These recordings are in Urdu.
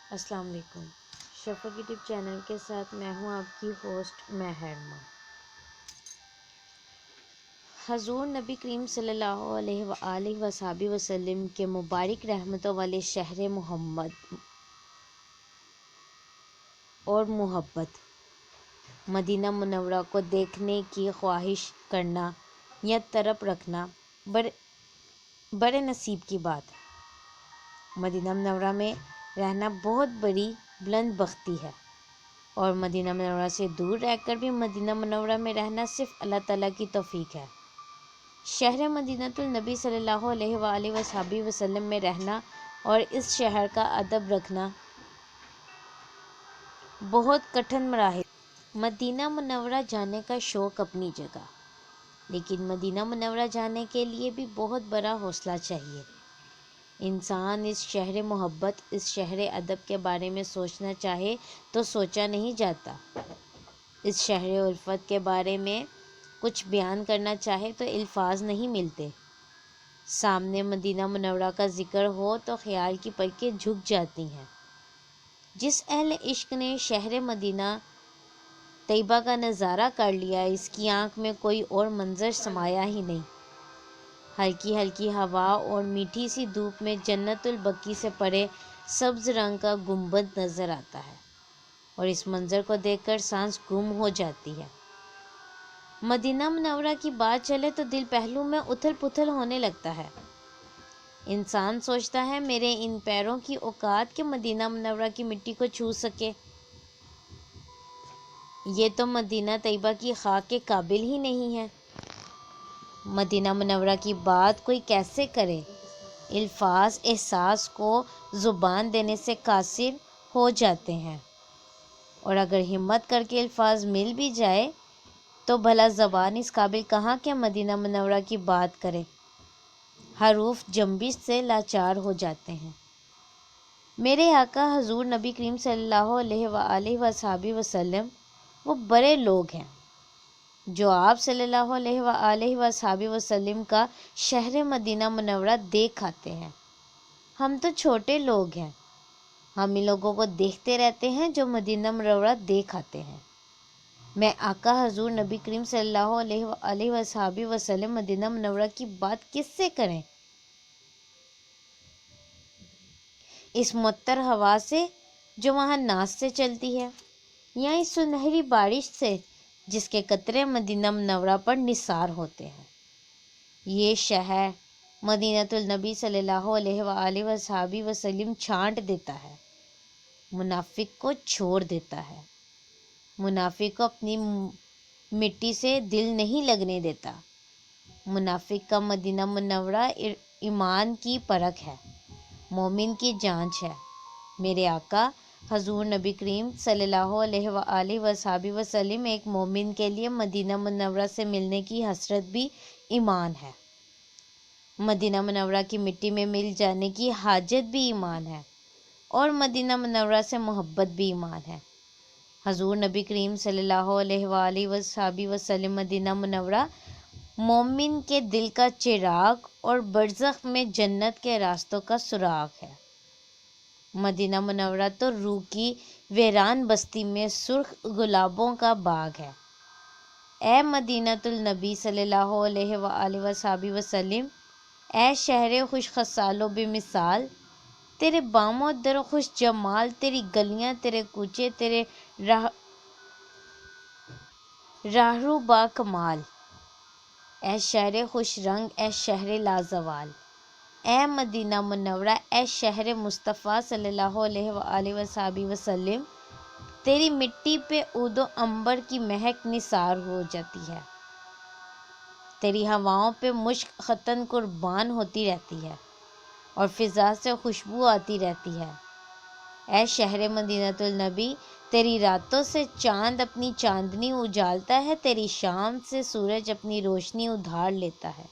السلام علیکم۔ شفا کی ٹپ چینل کے ساتھ میں ہوں آپ کی ہوسٹ مہرما۔ حضور نبی کریم صلی اللہ علیہ وآلہ وصحبہ وسلم کے مبارک رحمتوں والے شہر محمد اور محبت مدینہ منورہ کو دیکھنے کی خواہش کرنا یا طرف رکھنا بڑے نصیب کی بات ہے۔ مدینہ منورہ میں رہنا بہت بڑی بلند بختی ہے، اور مدینہ منورہ سے دور رہ کر بھی مدینہ منورہ میں رہنا صرف اللہ تعالیٰ کی توفیق ہے۔ شہر مدینۃ النبی صلی اللہ علیہ وآلہ وصحبہ وسلم میں رہنا اور اس شہر کا ادب رکھنا بہت کٹھن مراحل۔ مدینہ منورہ جانے کا شوق اپنی جگہ، لیکن مدینہ منورہ جانے کے لیے بھی بہت بڑا حوصلہ چاہیے۔ انسان اس شہر محبت، اس شہر ادب کے بارے میں سوچنا چاہے تو سوچا نہیں جاتا۔ اس شہر الفت کے بارے میں کچھ بیان کرنا چاہے تو الفاظ نہیں ملتے۔ سامنے مدینہ منورہ کا ذکر ہو تو خیال کی پلکیں جھک جاتی ہیں۔ جس اہل عشق نے شہر مدینہ طیبہ کا نظارہ کر لیا، اس کی آنکھ میں کوئی اور منظر سمایا ہی نہیں۔ ہلکی ہلکی ہوا اور میٹھی سی دھوپ میں جنت البقیع سے پرے سبز رنگ کا گنبد نظر آتا ہے، اور اس منظر کو دیکھ کر سانس گم ہو جاتی ہے۔ مدینہ منورہ کی بات چلے تو دل پہلو میں اتھل پتھل ہونے لگتا ہے۔ انسان سوچتا ہے میرے ان پیروں کی اوقات کہ مدینہ منورہ کی مٹی کو چھو سکے۔ یہ تو مدینہ طیبہ کی خاک کے قابل ہی نہیں ہے۔ مدینہ منورہ کی بات کوئی کیسے کرے؟ الفاظ احساس کو زبان دینے سے قاصر ہو جاتے ہیں، اور اگر ہمت کر کے الفاظ مل بھی جائے تو بھلا زبان اس قابل کہاں کہ مدینہ منورہ کی بات کرے۔ حروف جنبش سے لاچار ہو جاتے ہیں۔ میرے آقا حضور نبی کریم صلی اللہ علیہ وآلہ وصحبہ وسلم وہ بڑے لوگ ہیں جو آپ صلی اللہ علیہ وآلہ وصحبہ وسلم کا شہر مدینہ منورہ دیکھ آتے ہیں۔ ہم تو چھوٹے لوگ ہیں، ہم ان لوگوں کو دیکھتے رہتے ہیں جو مدینہ منورہ دیکھ آتے ہیں۔ میں آقا حضور نبی کریم صلی اللہ علیہ وآلہ وصحبہ وسلم مدینہ منورہ کی بات کس سے کریں؟ اس معطر ہوا سے جو وہاں ناز سے چلتی ہے، یا اس سنہری بارش سے جس کے قطرے مدینہ منورہ پر نثار ہوتے ہیں۔ یہ شہر مدینۃ النبی صلی اللہ علیہ وآلہ وصحبہ وسلم چھانٹ دیتا ہے، منافق کو چھوڑ دیتا ہے۔ منافق کو اپنی مٹی سے دل نہیں لگنے دیتا۔ منافق کا مدینہ منورہ ایمان کی پرکھ ہے، مومن کی جانچ ہے۔ میرے آقا حضور نبی کریم صلی اللہ علیہ وآلہ وصحبہ وسلم ایک مومن کے لیے مدینہ منورہ سے ملنے کی حسرت بھی ایمان ہے، مدینہ منورہ کی مٹی میں مل جانے کی حاجت بھی ایمان ہے، اور مدینہ منورہ سے محبت بھی ایمان ہے۔ حضور نبی کریم صلی اللہ علیہ وآلہ وصحبہ وسلم مدینہ منورہ مومن کے دل کا چراغ اور برزخ میں جنت کے راستوں کا سراغ ہے۔ مدینہ منورہ تو روح کی ویران بستی میں سرخ گلابوں کا باغ ہے۔ اے مدینۃ النبی صلی اللہ علیہ وآلہ وصحبہ وسلم، اے شہر خوش خصال و بے مثال، تیرے بام و در خوش جمال، تیری گلیاں، تیرے کوچے، تیرے راہرو با کمال۔ اے شہر خوش رنگ، اے شہر لازوال، اے مدینہ منورہ، اے شہر مصطفیٰ صلی اللہ علیہ وآلہ وصحبہ وسلم، تیری مٹی پہ عود و عنبر کی مہک نثار ہو جاتی ہے، تیری ہواؤں پہ مشک ختن قربان ہوتی رہتی ہے، اور فضا سے خوشبو آتی رہتی ہے۔ اے شہر مدینۃ النبی، تیری راتوں سے چاند اپنی چاندنی اجالتا ہے، تیری شام سے سورج اپنی روشنی ادھار لیتا ہے،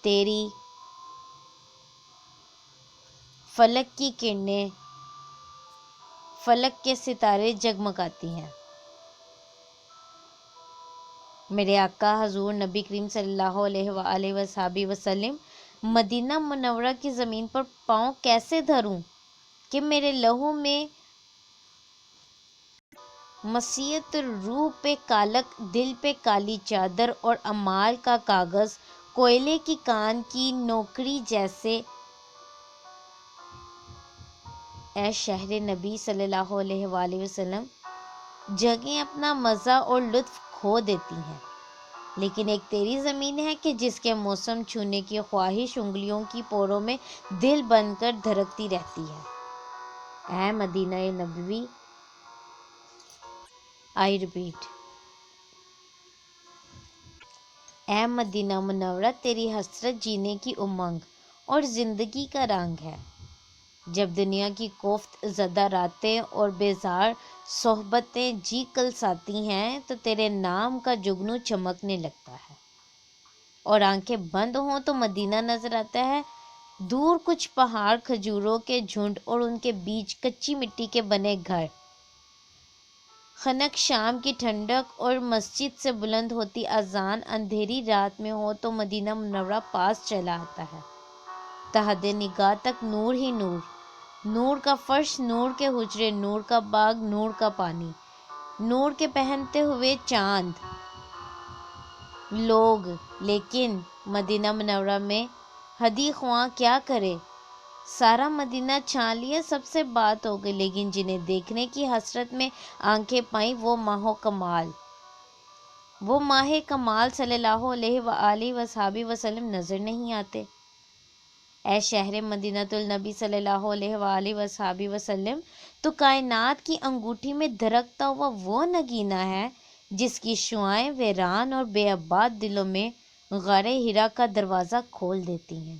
تیری فلک کی کرنیں فلک کے ستارے جگمگاتی ہیں۔ میرے آقا حضور نبی کریم صلی اللہ علیہ وآلہ وصحبہ وسلم، مدینہ منورہ کی زمین پر پاؤں کیسے دھروں؟ کہ میرے لہو میں مسیت روح پہ کالک، دل پہ کالی چادر اور اعمال کا کاغذ کوئلے کی کان کی نوکری جیسے۔ اے شہر نبی صلی اللہ علیہ وآلہ وسلم، جگہیں اپنا مزہ اور لطف کھو دیتی ہیں، لیکن ایک تیری زمین ہے کہ جس کے موسم چھونے کی خواہش انگلیوں کی پوروں میں دل بن کر دھڑکتی رہتی ہے۔ اے مدینہ نبوی، آئی ریپیٹ، اے مدینہ منورہ، تیری حسرت جینے کی امنگ اور زندگی کا رنگ ہے۔ جب دنیا کی کوفت زدہ راتیں اور بیزار صحبتیں جی کلساتی ہیں تو تیرے نام کا جگنو چمکنے لگتا ہے، اور آنکھیں بند ہوں تو مدینہ نظر آتا ہے۔ دور کچھ پہاڑ، کھجوروں کے جھنڈ اور ان کے بیچ کچی مٹی کے بنے گھر، خنک شام کی ٹھنڈک اور مسجد سے بلند ہوتی اذان اندھیری رات میں ہو تو مدینہ منورہ پاس چلا آتا ہے۔ تحد نگاہ تک نور ہی نور، نور کا فرش، نور کے حجرے، نور کا باغ، نور کا پانی، نور کے پہنتے ہوئے چاند لوگ۔ لیکن مدینہ منورہ میں ہدی خواں کیا کرے؟ سارا مدینہ چھان لیا، سب سے بات ہو گئی، لیکن جنہیں دیکھنے کی حسرت میں آنکھیں پائیں وہ ماہ کمال صلی اللہ علیہ وآلہ وصحبہ وسلم نظر نہیں آتے۔ اے شہر مدینۃ النبی صلی اللہ علیہ وآلہ وصحبہ وسلم، تو کائنات کی انگوٹھی میں دھڑکتا ہوا وہ نگینہ ہے جس کی شعاعیں ویران اور بے آباد دلوں میں غار حرا کا دروازہ کھول دیتی ہیں۔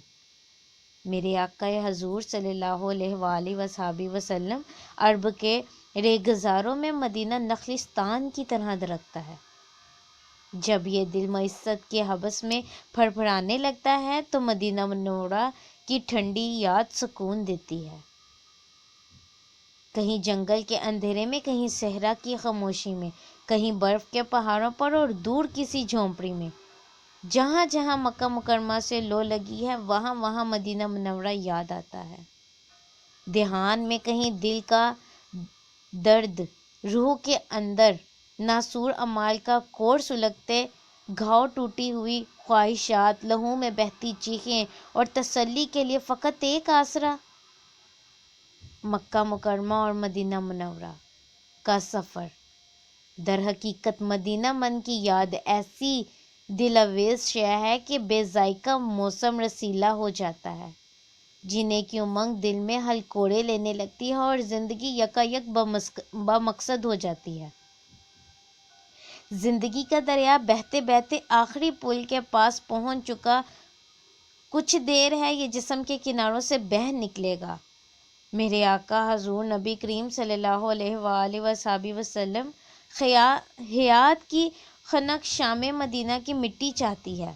میرے آقا حضور صلی اللہ علیہ وآلہ وصحبہ وسلم عرب کے ریگزاروں میں مدینہ نخلستان کی طرح دھڑکتا ہے۔ جب یہ دل معیشت کے حبس میں پھڑ پھڑانے لگتا ہے تو مدینہ منورہ کی ٹھنڈی یاد سکون دیتی ہے۔ کہیں جنگل کے اندھیرے میں، کہیں صحرا کی خاموشی میں، کہیں برف کے پہاڑوں پر اور دور کسی جھونپڑی میں، جہاں جہاں مکہ مکرمہ سے لو لگی ہے وہاں وہاں مدینہ منورہ یاد آتا ہے۔ دھیان میں کہیں دل کا درد، روح کے اندر ناسور اعمال کا کوڑ سلگتے گھاؤ، ٹوٹی ہوئی خواہشات، لہو میں بہتی چیخیں، اور تسلی کے لیے فقط ایک آسرا۔ مکہ مکرمہ اور مدینہ منورہ کا سفر در حقیقت مدینہ من کی یاد ایسی دل آویز شے ہے کہ بے ذائقہ موسم رسیلا ہو جاتا ہے، جینے کی امنگ دل میں ہلکوڑے لینے لگتی ہے اور زندگی یکایک بامقصد ہو جاتی ہے۔ زندگی کا دریا بہتے بہتے آخری پل کے پاس پہنچ چکا، کچھ دیر ہے یہ جسم کے کناروں سے بہہ نکلے گا۔ میرے آقا حضور نبی کریم صلی اللہ علیہ وآلہ وصحبہ وسلم حیات کی خنک شام مدینہ کی مٹی چاہتی ہے۔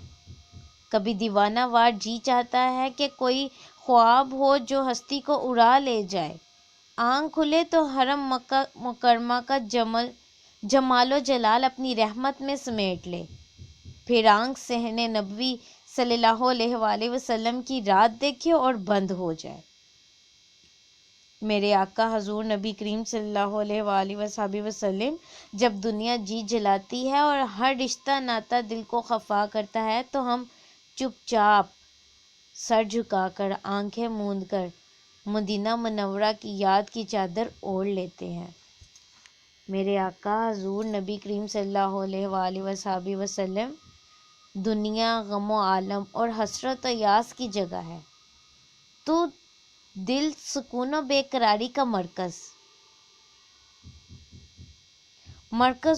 کبھی دیوانہ وار جی چاہتا ہے کہ کوئی خواب ہو جو ہستی کو اڑا لے جائے، آنکھ کھلے تو حرم مکہ مکرمہ کا جمال و جلال اپنی رحمت میں سمیٹ لے، پھر آنکھ صحن نبوی صلی اللہ علیہ وآلہ وسلم کی رات دیکھے اور بند ہو جائے۔ میرے آقا حضور نبی کریم صلی اللہ علیہ وآلہ وصحبہ وسلم جب دنیا جی جلاتی ہے اور ہر رشتہ ناتا دل کو خفا کرتا ہے تو ہم چپ چاپ سر جھکا کر، آنکھیں موند کر مدینہ منورہ کی یاد کی چادر اوڑھ لیتے ہیں۔ میرے آقا حضور نبی کریم صلی اللہ علیہ وآلہ وصحبہ وسلم دنیا غم و عالم اور حسرت و یاس کی جگہ ہے، تو دل سکون و بے قراری کا مرکز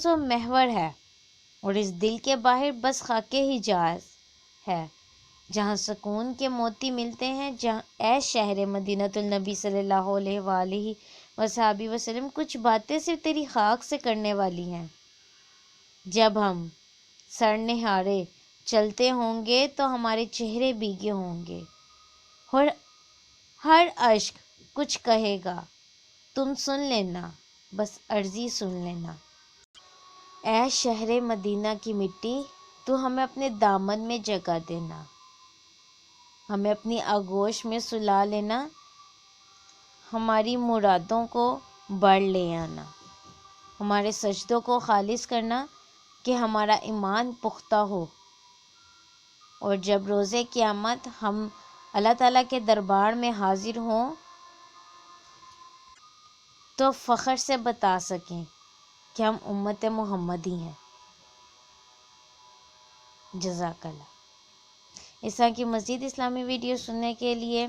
و محور ہے، اور اس دل کے باہر بس خاک حجاز ہے جہاں سکون کے موتی ملتے ہیں۔ اے شہر مدینۃ النبی صلی اللہ علیہ وآلہ وصحبہ وسلم، کچھ باتیں صرف تیری خاک سے کرنے والی ہیں۔ جب ہم سر نہارے چلتے ہوں گے تو ہمارے چہرے بھیگے ہوں گے، اور ہر اشک کچھ کہے گا، تم سن لینا، بس عرضی سن لینا۔ اے شہر مدینہ کی مٹی، تو ہمیں اپنے دامن میں جگہ دینا، ہمیں اپنی آغوش میں سلا لینا، ہماری مرادوں کو بڑھ لے آنا، ہمارے سجدوں کو خالص کرنا کہ ہمارا ایمان پختہ ہو، اور جب روز قیامت ہم اللہ تعالیٰ کے دربار میں حاضر ہوں تو فخر سے بتا سکیں کہ ہم امت محمدی ہیں۔ جزاک اللہ۔ اس طرح کی مزید اسلامی ویڈیو سننے کے لیے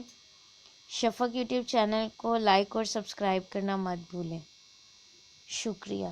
شفق یوٹیوب چینل کو لائک اور سبسکرائب کرنا مت بھولیں۔ شکریہ۔